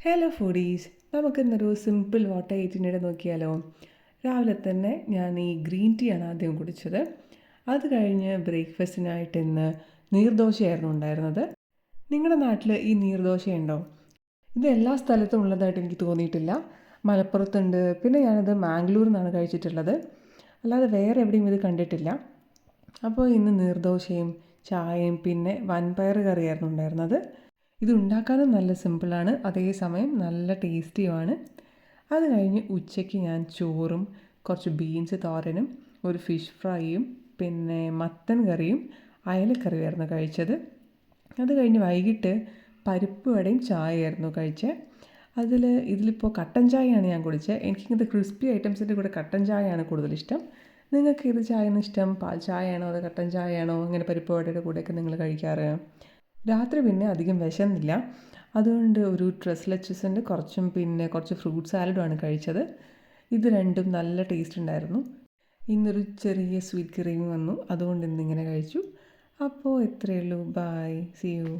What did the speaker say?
Hello foodies, നമുക്കിന്നൊരു simple water ഈറ്റിനിടെ നോക്കിയാലോ. രാവിലെ തന്നെ ഞാൻ ഈ ഗ്രീൻ ടീ ആണ് ആദ്യം കുടിച്ചത്. അത് കഴിഞ്ഞ് ബ്രേക്ക്ഫാസ്റ്റിനായിട്ട് ഇന്ന് നീർദോശയായിരുന്നു ഉണ്ടായിരുന്നത്. നിങ്ങളുടെ നാട്ടിൽ ഈ നീർദോശയുണ്ടോ? ഇത് എല്ലാ സ്ഥലത്തും ഉള്ളതായിട്ട് എനിക്ക് തോന്നിയിട്ടില്ല. മലപ്പുറത്തുണ്ട്, പിന്നെ ഞാനത് മാംഗ്ലൂരിൽ നിന്നാണ് കഴിച്ചിട്ടുള്ളത്. അല്ലാതെ വേറെ എവിടെയും ഇത് കണ്ടിട്ടില്ല. അപ്പോൾ ഇന്ന് നീർദോശയും ചായയും പിന്നെ വൻപയർ കറിയായിരുന്നു ഉണ്ടായിരുന്നത്. ഇത് ഉണ്ടാക്കാനും നല്ല സിമ്പിളാണ്, അതേസമയം നല്ല ടേസ്റ്റിയുമാണ്. അത് കഴിഞ്ഞ് ഉച്ചയ്ക്ക് ഞാൻ ചോറും കുറച്ച് ബീൻസ് തോരനും ഒരു ഫിഷ് ഫ്രൈയും പിന്നെ മത്തൻ കറിയും അയലക്കറിയുമായിരുന്നു കഴിച്ചത്. അത് കഴിഞ്ഞ് വൈകിട്ട് പരിപ്പ് വടയും ചായയായിരുന്നു കഴിച്ചത്. ഇതിലിപ്പോൾ കട്ടൻ ചായയാണ് ഞാൻ കുടിച്ചത്. എനിക്കിങ്ങനത്തെ ക്രിസ്പി ഐറ്റംസിൻ്റെ കൂടെ കട്ടൻ ചായയാണ് കൂടുതലിഷ്ടം. നിങ്ങൾക്ക് ഏത് ചായയാണ് ഇഷ്ടം? പാൽ ചായയാണോ അതോ കട്ടൻ ചായയാണോ? അങ്ങനെ പരിപ്പ് വടയുടെ കൂടെയൊക്കെ നിങ്ങൾ കഴിക്കാറ്? രാത്രി പിന്നെ അധികം വിശന്നില്ല, അതുകൊണ്ട് ഒരു ട്രെസ്ലെച്ചസിൻ്റെ കുറച്ചും പിന്നെ കുറച്ച് ഫ്രൂട്ട് സാലഡുമാണ് കഴിച്ചത്. ഇത് രണ്ടും നല്ല ടേസ്റ്റ് ഉണ്ടായിരുന്നു. ഇന്നൊരു ചെറിയ സ്വീറ്റ് ക്രീം വന്നു, അതുകൊണ്ട് ഇന്നിങ്ങനെ കഴിച്ചു. അപ്പോൾ ഇത്രയേ ഉള്ളൂ. Bye, see U.